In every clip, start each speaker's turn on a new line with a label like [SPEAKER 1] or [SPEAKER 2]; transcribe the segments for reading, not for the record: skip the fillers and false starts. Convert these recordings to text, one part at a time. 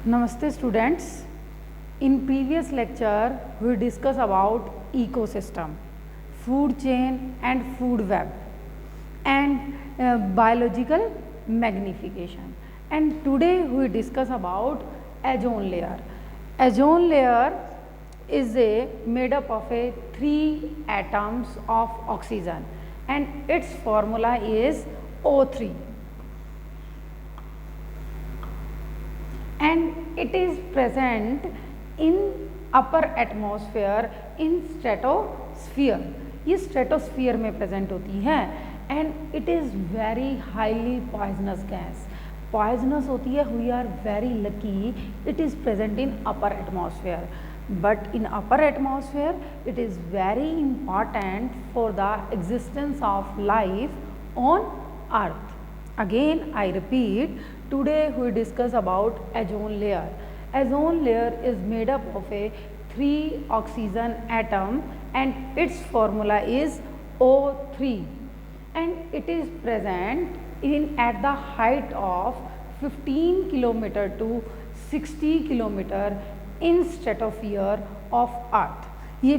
[SPEAKER 1] Namaste students. In previous lecture we discussed about ecosystem, food chain and food web and biological magnification, and today we discuss about ozone layer. Ozone layer is made up of 3 atoms of oxygen and its formula is O3. And it is present in upper atmosphere in stratosphere. ये stratosphere में present होती है and it is very highly poisonous gas. Poisonous होती है, we are very lucky it is present in upper atmosphere. But in upper atmosphere it is very important for the existence of life on earth. Again I repeat, today we discuss about ozone layer. Ozone layer is made up of 3 oxygen atom and its formula is O3, and it is present in at the height of 15 kilometer to 60 kilometer in stratosphere of earth. ये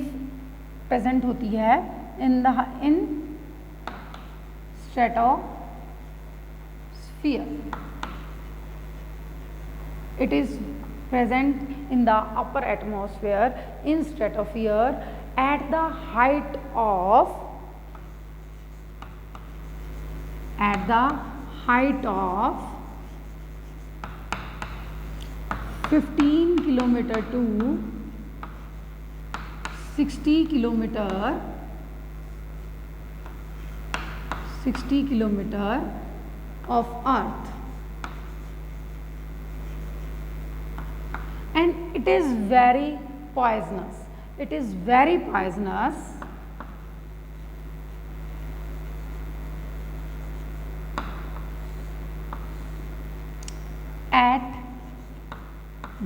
[SPEAKER 1] present होती है in stratosphere. It is present in the upper atmosphere in stratosphere at the height of 15 kilometer to 60 kilometer of earth, and it is very poisonous. It is very poisonous at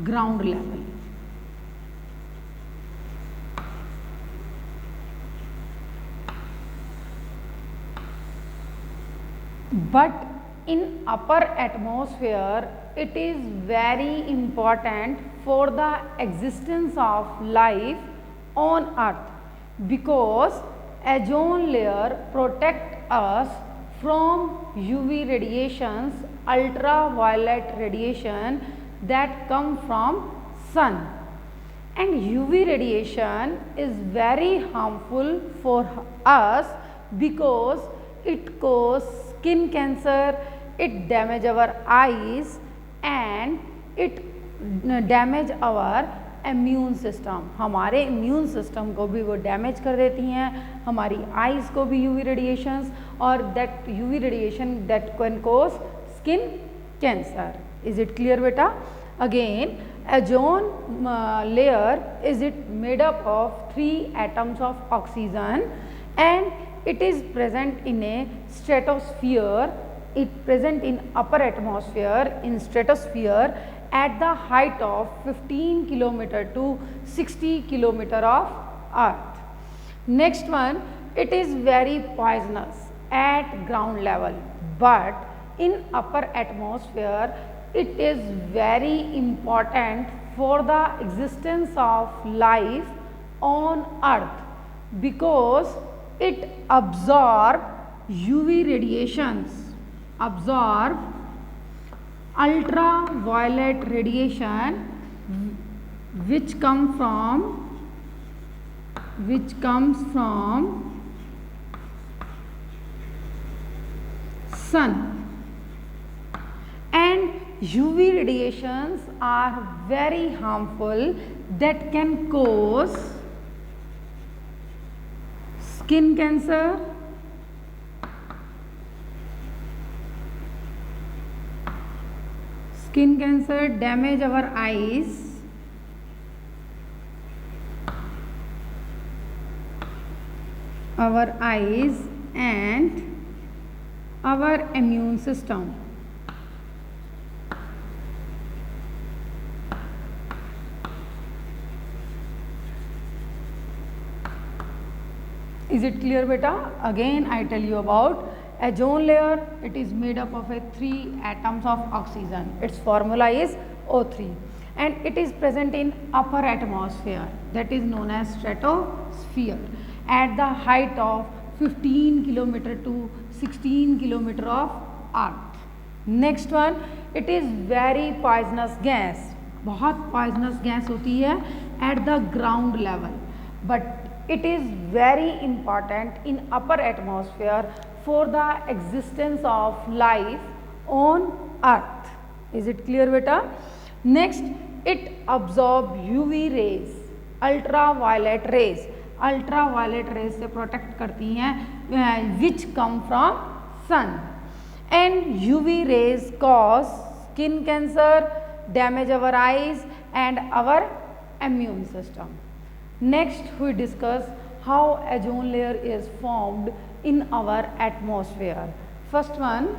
[SPEAKER 1] ground level. But in upper atmosphere it is very important for the existence of life on earth, because ozone layer protect us from UV radiations, ultraviolet radiation that come from sun, and UV radiation is very harmful for us because it causes skin cancer, it damage our eyes and it damage our immune system. हमारे immune system को भी वो damage कर देती हैं, हमारी eyes को भी UV radiations, और that UV radiation that can cause skin cancer. Is it clear beta? Again, ozone layer is it made up of 3 atoms of oxygen and it is present in a stratosphere. It present in upper atmosphere in stratosphere at the height of 15 kilometer to 60 kilometer of earth. Next one, it is very poisonous at ground level, but in upper atmosphere it is very important for the existence of life on earth, because it absorb UV radiations, absorb ultraviolet radiation which comes from sun, and UV radiations are very harmful that can cause skin cancer, damage our eyes, and our immune system. Is it clear beta? Again I tell you about ozone layer. It is made up of 3 atoms of oxygen. Its formula is O3. and it is present in upper atmosphere, that is known as stratosphere, at the height of 15 kilometer to 16 kilometer of earth. Next one, it is very poisonous gas, बहुत poisonous gas होती है at the ground level, but it is very important in upper atmosphere for the existence of life on earth. Is it clear beta? Next, it absorb UV rays, ultraviolet rays, ultraviolet rays से protect करती हैं which come from sun, and UV rays cause skin cancer, damage our eyes and our immune system. Next, we discuss how ozone layer is formed in our atmosphere. First one,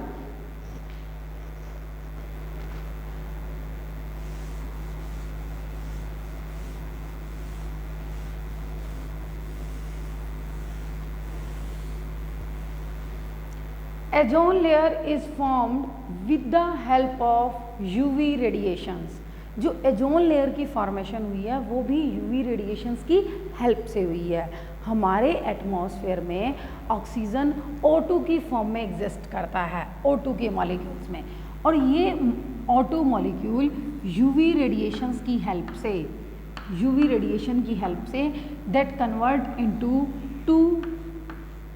[SPEAKER 1] ozone layer is formed with the help of UV radiations. जो ozone layer की formation हुई है वो भी UV radiations की help से हुई है। हमारे एटमॉस्फेयर में ऑक्सीजन O2 की फॉर्म में एग्जिस्ट करता है, O2 के मॉलिक्यूल्स में, और ये O2 मॉलिक्यूल यूवी रेडिएशंस की हेल्प से, यूवी रेडिएशन की help say that convert into 2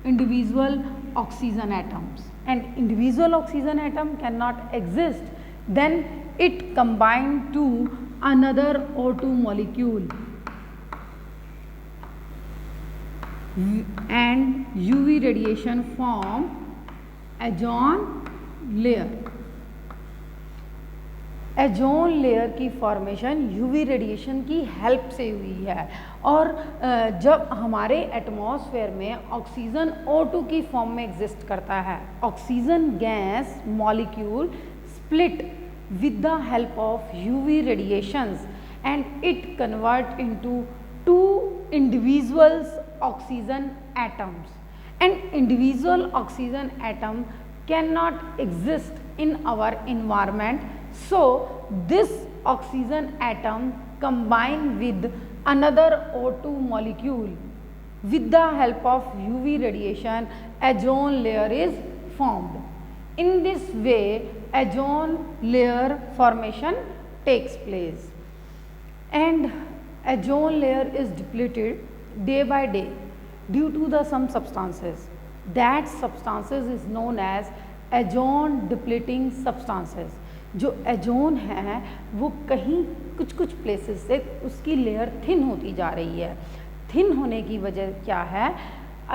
[SPEAKER 1] individual oxygen atoms, and individual oxygen atom cannot exist, then it combined to another O2 molecule and UV radiation form ozone layer. Ozone layer की formation UV radiation की help से हुई है, और जब हमारे atmosphere में oxygen O2 की फॉर्म में एग्जिस्ट करता है, oxygen gas molecule split with the help of UV radiations and it convert into 2 individuals oxygen atoms, and individual oxygen atom cannot exist in our environment. So this oxygen atom combine with another O2 molecule with the help of UV radiation, ozone layer is formed. In this way ozone layer formation takes place, and ozone layer is depleted day by day due to the some substances. That substances is known as ozone depleting substances. जो ozone है वो कहीं कुछ कुछ places से उसकी layer thin होती जा रही है। थिन होने की वजह क्या है?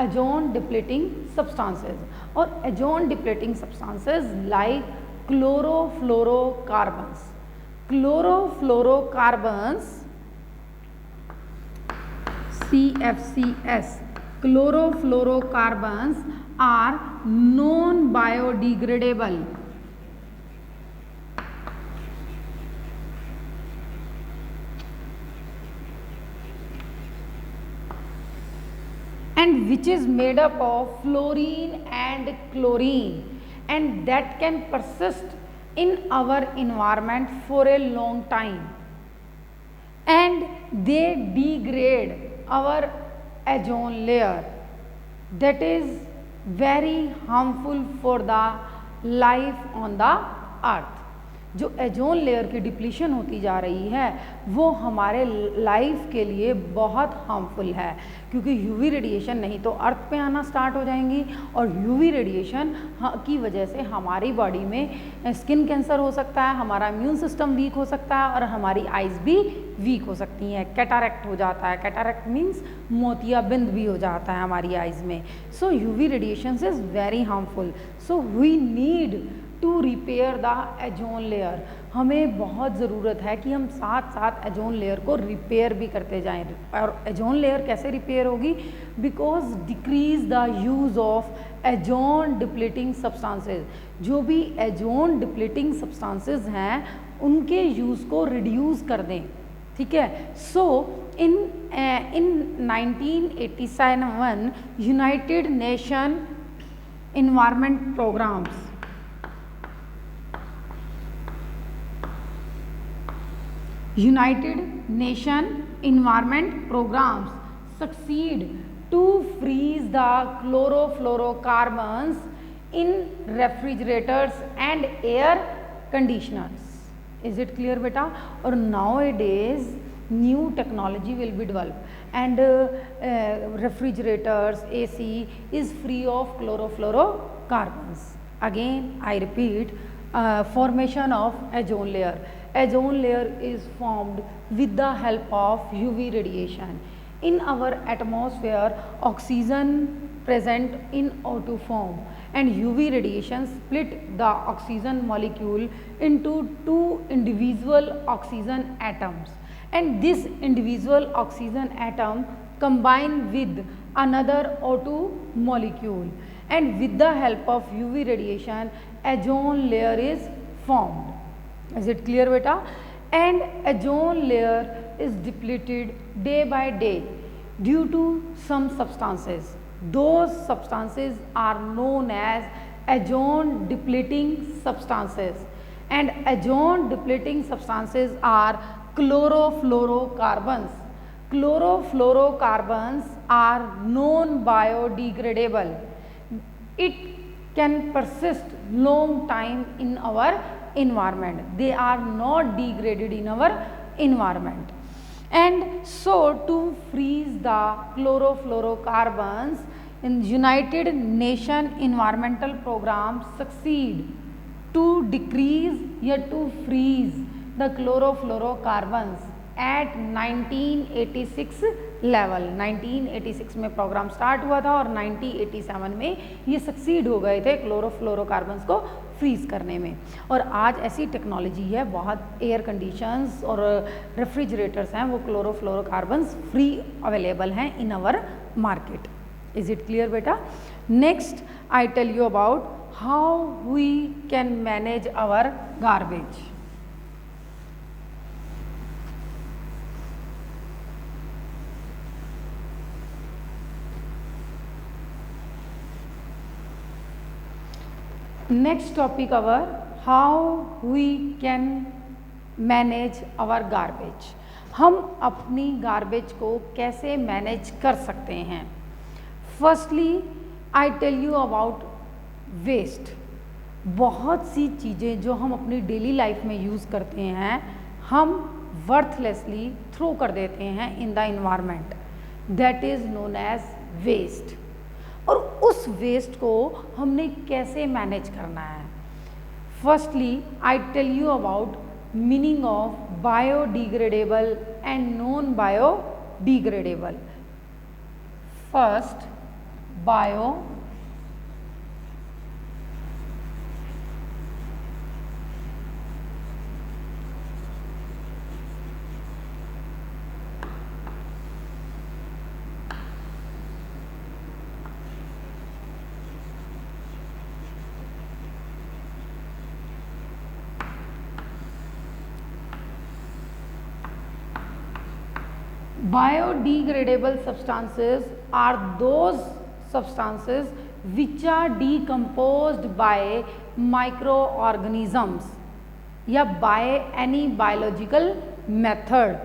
[SPEAKER 1] ओजोन डिप्लीटिंग सब्सटेंसेस, और ozone depleting substances like chlorofluorocarbons, chlorofluorocarbons CFCs, chlorofluorocarbons are non-biodegradable and which is made up of fluorine and chlorine, and that can persist in our environment for a long time, and they degrade our ozone layer, that is very harmful for the life on the earth. जो ozone layer की depletion होती जा रही है वो हमारे life के लिए बहुत हार्मफुल है, क्योंकि यूवी रेडिएशन नहीं तो अर्थ पे आना स्टार्ट हो जाएंगी, और यूवी रेडिएशन की वजह से हमारी बॉडी में स्किन कैंसर हो सकता है, हमारा इम्यून सिस्टम वीक हो सकता है, और हमारी आइज़ भी वीक हो सकती हैं, कैटारैक्ट हो जाता है। कैटारैक्ट मीन्स मोतियाबिंद भी हो जाता है हमारी आइज़ में। So UV radiation is very harmful, so we need to repair the ozone layer. हमें बहुत ज़रूरत है कि हम साथ साथ ओजोन लेयर को रिपेयर भी करते जाएं। और ओजोन लेयर कैसे रिपेयर होगी? Because decrease the use of ozone depleting substances. जो भी ओजोन डिप्लीटिंग सब्सटेंसेस हैं उनके यूज़ को रिड्यूस कर दें, ठीक है। So in 1987 United Nation environment programs, United Nation environment programs succeed to freeze the chlorofluorocarbons in refrigerators and air conditioners. Is it clear beta? Or nowadays new technology will be developed and refrigerators, AC is free of chlorofluorocarbons. Again I repeat, formation of ozone layer. Ozone layer is formed with the help of UV radiation. In our atmosphere, oxygen present in O2 form and UV radiation split the oxygen molecule into two individual oxygen atoms, and this individual oxygen atom combine with another O2 molecule, and with the help of UV radiation ozone layer is formed. Is it clear beta? And ozone layer is depleted day by day due to some substances. Those substances are known as ozone depleting substances, and ozone depleting substances are chlorofluorocarbons. Chlorofluorocarbons are non-biodegradable. It can persist long time in our environment. They are not degraded in our environment. And so to freeze the chlorofluorocarbons, in United Nation environmental program succeed to decrease या to freeze the chlorofluorocarbons at 1986 level. 1986 में programme start हुआ था और 1987 में ये succeed हो गए थे क्लोरोफ्लोरोकार्बन्स को फ्रीज करने में. और आज ऐसी टेक्नोलॉजी है, बहुत एयर कंडीशंस और रेफ्रिजरेटर्स हैं वो क्लोरोफ्लोरोकार्बन्स फ्री अवेलेबल हैं in our market. Is it clear बेटा? Next I tell you about how we can manage our garbage. Next topic our how we can manage our garbage. हम अपनी garbage को कैसे manage कर सकते हैं? Firstly I tell you about waste. बहुत सी चीज़ें जो हम अपनी डेली लाइफ में यूज़ करते हैं हम वर्थलेसली थ्रो कर देते हैं in the environment. That is known as waste. और उस वेस्ट को हमने कैसे मैनेज करना है? Firstly I tell you about meaning of biodegradable and non biodegradable. First, bio biodegradable substances are those substances which are decomposed by microorganisms या by any biological method.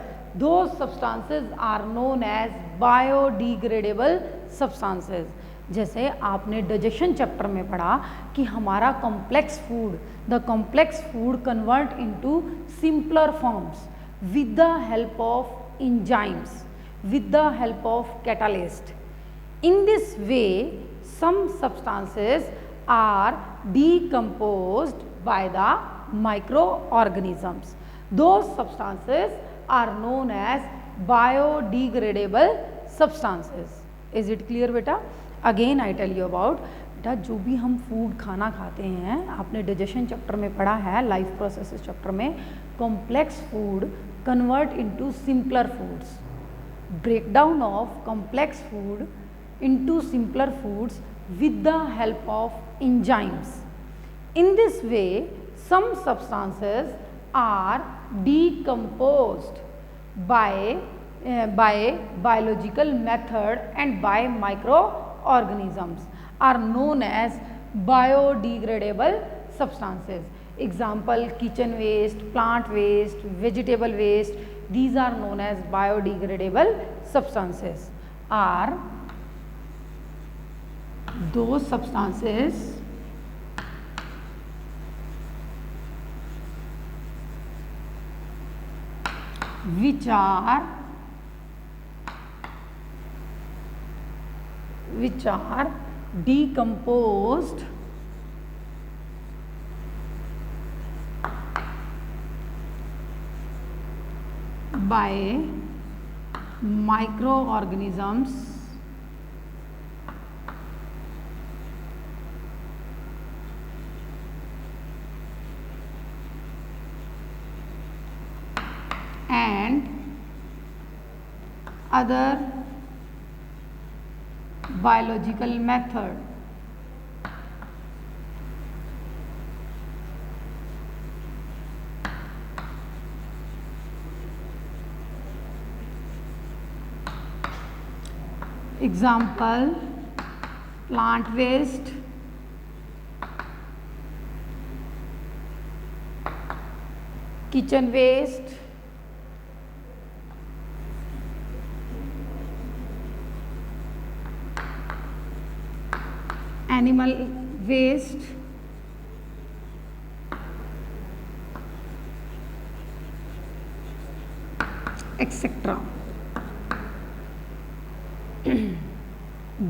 [SPEAKER 1] Those substances are known as biodegradable substances. जैसे आपने digestion chapter में पढ़ा कि हमारा complex food, the complex food convert into simpler forms with the help of enzymes, with the help of catalyst. In this way, some substances are decomposed by the microorganisms. Those substances are known as biodegradable substances. Is it clear beta? Again I tell you about बेटा जो भी हम food खाना खाते हैं, आपने digestion chapter में पढ़ा है, लाइफ प्रोसेसेस चैप्टर में, complex food convert into simpler foods. Breakdown of complex food into simpler foods with the help of enzymes. In this way, some substances are decomposed by biological method and by microorganisms are known as biodegradable substances. Example, kitchen waste, plant waste, vegetable waste, these are known as biodegradable substances. Are those substances which are decomposed by microorganisms and other biological method. Example, plant waste, kitchen waste, animal waste, etc.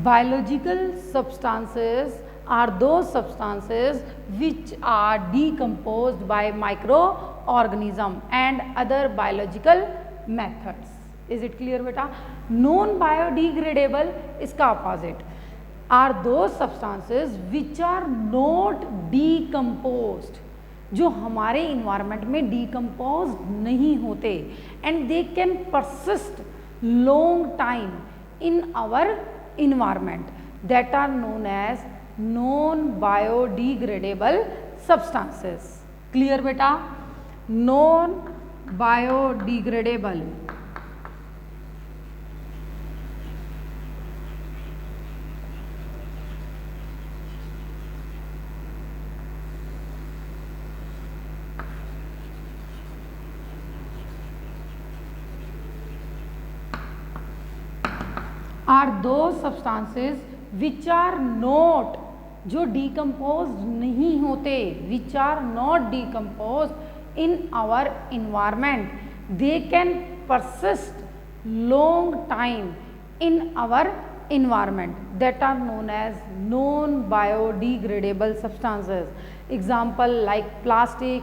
[SPEAKER 1] Biological substances are those substances which are decomposed by microorganism and other biological methods. Is it clear beta? Non biodegradable इसका opposite are those substances which are not decomposed, जो हमारे environment में decompose नहीं होते and they can persist long time in our environment, that are known as non biodegradable substances. Clear beta? Non biodegradable are those substances which are not, जो decomposed नहीं होते, which are not decomposed in our environment, they can persist long time in our environment, that are known as non biodegradable substances. Example like plastic,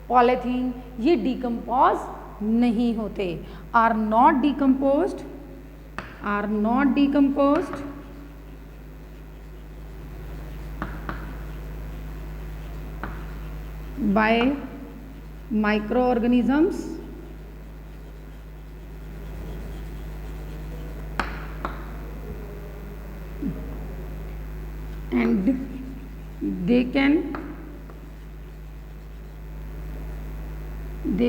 [SPEAKER 1] polythene, ये decompose नहीं होते, are not decomposed by microorganisms and they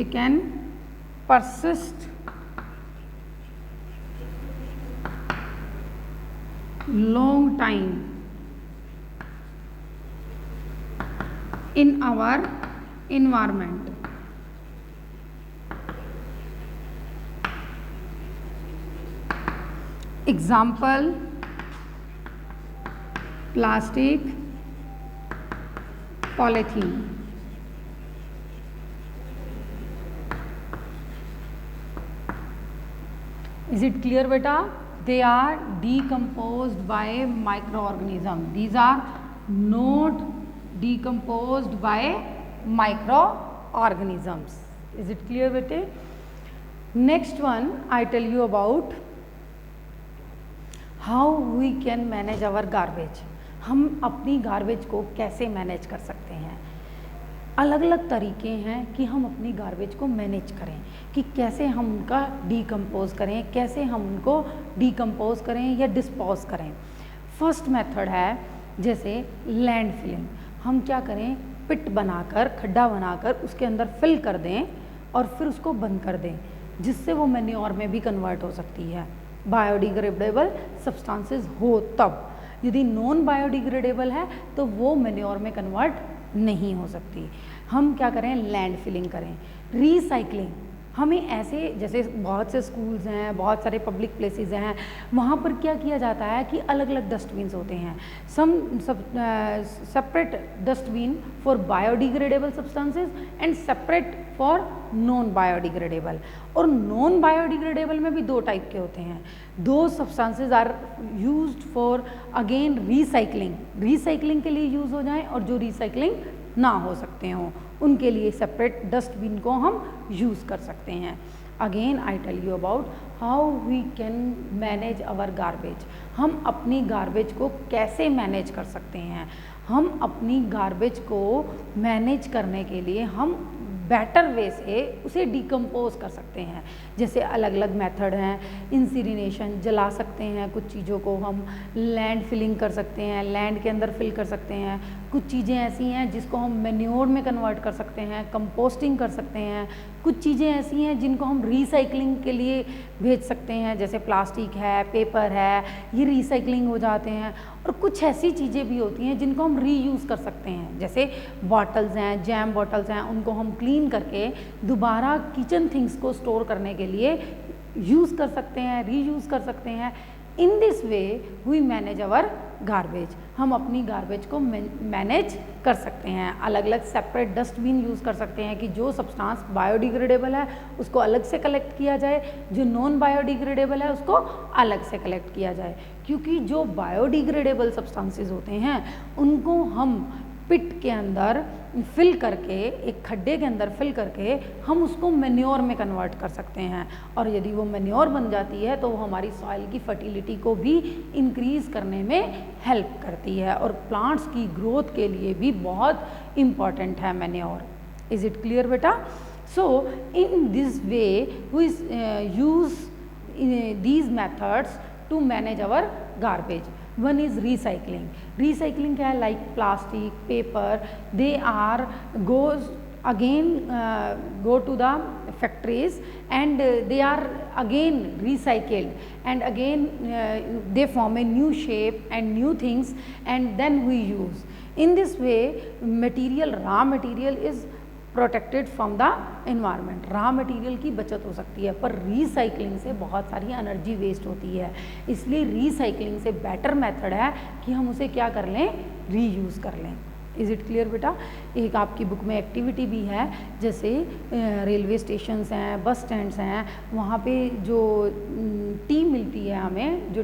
[SPEAKER 1] can persist long time in our environment. Example, plastic, polythene. Is it clear beta? They are decomposed by microorganism. These are not decomposed by microorganisms. Is it clear beta? Next one I tell you about how we can manage our garbage. हम अपनी garbage को कैसे manage कर सकते हैं. अलग अलग तरीके हैं कि हम अपनी गार्बेज को मैनेज करें, कि कैसे हम उनका डीकम्पोज करें, कैसे हम उनको डीकम्पोज करें या डिस्पोज करें. फर्स्ट मेथड है जैसे लैंड फिलिंग. हम क्या करें, पिट बनाकर, खड्डा बनाकर उसके अंदर फिल कर दें और फिर उसको बंद कर दें, जिससे वो मैन्योर में भी कन्वर्ट हो सकती है. बायोडिग्रेडेबल सब्सटेंसेस हो तब. यदि नॉन बायोडिग्रेडेबल है तो वो मैन्योर में कन्वर्ट नहीं हो सकती. हम क्या करें, लैंड फिलिंग करें। रीसाइक्लिंग, हमें ऐसे जैसे बहुत से स्कूल्स हैं, बहुत सारे पब्लिक प्लेसेस हैं, वहाँ पर क्या किया जाता है कि अलग अलग डस्टबिन्स होते हैं। Separate dustbin for biodegradable substances and separate for non biodegradable. और नॉन बायोडिग्रेडेबल में भी दो टाइप के होते हैं। दो substances are used for again recycling के लिए यूज़ हो जाएं, और जो रिसाइकलिंग ना हो सकते हों उनके लिए सेपरेट डस्टबिन को हम यूज़ कर सकते हैं। Again I tell you about how we can manage our garbage. हम अपनी गार्बेज को कैसे मैनेज कर सकते हैं। हम अपनी गार्बेज को मैनेज करने के लिए हम बेटर वे से उसे डिकम्पोज कर सकते हैं। जैसे अलग अलग मेथड हैं, इंसिनेशन, जला सकते हैं कुछ चीज़ों को, हम लैंड फिलिंग कर सकते हैं, लैंड के अंदर फिल कर सकते हैं। कुछ चीज़ें ऐसी हैं जिसको हम मैन्योर में कन्वर्ट कर सकते हैं, कंपोस्टिंग कर सकते हैं। कुछ चीज़ें ऐसी हैं जिनको हम रीसाइक्लिंग के लिए भेज सकते हैं, जैसे प्लास्टिक है, पेपर है, ये रीसाइक्लिंग हो जाते हैं। और कुछ ऐसी चीज़ें भी होती हैं जिनको हम रीयूज़ कर सकते हैं, जैसे बॉटल्स हैं, जैम बॉटल्स हैं, उनको हम क्लीन करके दोबारा किचन थिंग्स को स्टोर करने के लिए यूज़ कर सकते हैं, रीयूज़ कर सकते हैं। In this way we manage our garbage. हम अपनी गार्बेज को मैनेज कर सकते हैं। अलग अलग सेपरेट डस्टबिन यूज़ कर सकते हैं कि जो सब्सटेंस बायोडिग्रेडेबल है उसको अलग से कलेक्ट किया जाए, जो नॉन बायोडिग्रेडेबल है उसको अलग से कलेक्ट किया जाए। क्योंकि जो बायोडिग्रेडेबल सब्सटेंसेस होते हैं उनको हम पिट के अंदर फिल करके, एक खड्डे के अंदर फिल करके हम उसको मैन्योर में कन्वर्ट कर सकते हैं। और यदि वो मैन्योर बन जाती है तो वो हमारी सॉइल की फर्टिलिटी को भी इंक्रीज़ करने में हेल्प करती है और प्लांट्स की ग्रोथ के लिए भी बहुत इम्पॉर्टेंट है मैन्योर। इज़ इट क्लियर बेटा? So in this way we use these methods to manage our garbage. One is recycling. Recycling क्या है? Like plastic, paper, they are goes again go to the factories and they are again recycled and again they form a new shape and new things and then we use. In this way material, raw material is protected from the environment. Raw material की बचत हो सकती है, पर recycling से बहुत सारी energy waste होती है। इसलिए रीसाइक्लिंग से बेटर मेथड है कि हम उसे क्या कर लें, रीयूज़ कर लें। इज़ इट क्लियर बेटा? एक आपकी बुक में एक्टिविटी भी है, जैसे रेलवे स्टेशंस हैं, बस स्टैंड्स हैं, वहाँ पे जो टी मिलती है हमें, जो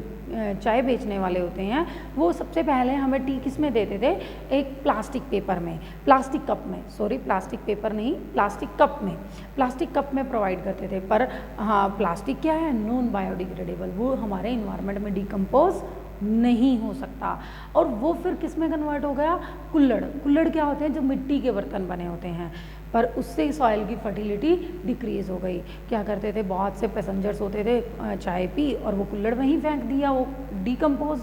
[SPEAKER 1] चाय बेचने वाले होते हैं, वो सबसे पहले हमें टी किस में देते थे? एक प्लास्टिक पेपर में, प्लास्टिक कप में, सॉरी प्लास्टिक पेपर नहीं, प्लास्टिक कप में, प्लास्टिक कप में प्रोवाइड करते थे। पर हाँ, प्लास्टिक क्या है? नॉन बायोडिग्रेडेबल, वो हमारे इन्वायरमेंट में डिकम्पोज नहीं हो सकता। और वो फिर किस में कन्वर्ट हो गया? कुल्हड़। कुल्हड़ क्या होते हैं? जो मिट्टी के बर्तन बने होते हैं, पर उससे सॉइल की फर्टिलिटी डिक्रीज़ हो गई। क्या करते थे? बहुत से पैसेंजर्स होते थे, चाय पी और वो कुल्हड़ वहीं फेंक दिया, वो डिकम्पोज,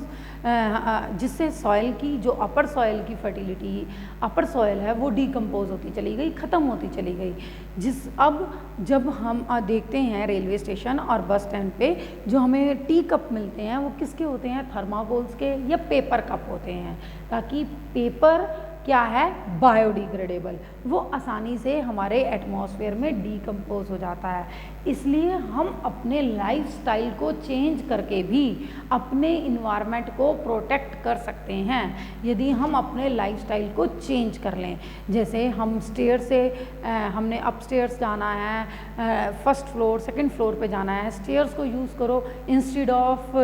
[SPEAKER 1] जिससे सॉइल की जो अपर सॉइल की फर्टिलिटी, अपर सॉइल है, वो डिकम्पोज होती चली गई, ख़त्म होती चली गई। अब जब हम देखते हैं रेलवे स्टेशन और बस स्टैंड पे जो हमें टी कप मिलते हैं, वो किसके होते हैं? थर्माकोल्स के या पेपर कप होते हैं, ताकि पेपर क्या है? बायोडिग्रेडेबल, वो आसानी से हमारे एटमॉस्फेयर में डिकम्पोज हो जाता है। इसलिए हम अपने लाइफस्टाइल को चेंज करके भी अपने इन्वायरमेंट को प्रोटेक्ट कर सकते हैं, यदि हम अपने लाइफस्टाइल को चेंज कर लें। जैसे हम स्टेयर से हमने अपस्टेयर्स जाना है, फर्स्ट फ्लोर, सेकंड फ्लोर पे जाना है, स्टेयर्स को यूज़ करो इंस्टेड ऑफ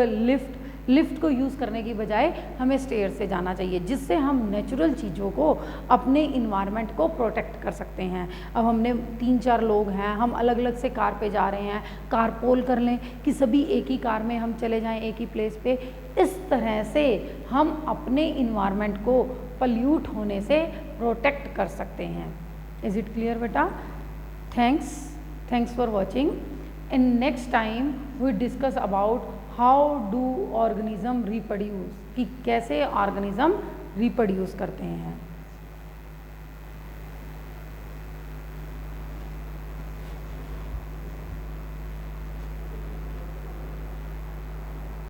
[SPEAKER 1] लिफ्ट को यूज़ करने की बजाय हमें स्टेयर से जाना चाहिए, जिससे हम नेचुरल चीज़ों को, अपने इन्वायरमेंट को प्रोटेक्ट कर सकते हैं। अब हमने 3-4 लोग हैं, हम अलग अलग से कार पे जा रहे हैं, कारपोल कर लें कि सभी एक ही कार में हम चले जाएं एक ही प्लेस पे। इस तरह से हम अपने इन्वायरमेंट को पल्यूट होने से प्रोटेक्ट कर सकते हैं। इज़ इट क्लियर बेटा? Thanks for watching. In next time we discuss about how do organism reproduce, कि कैसे ऑर्गेनिज्म रिप्रोड्यूस करते हैं।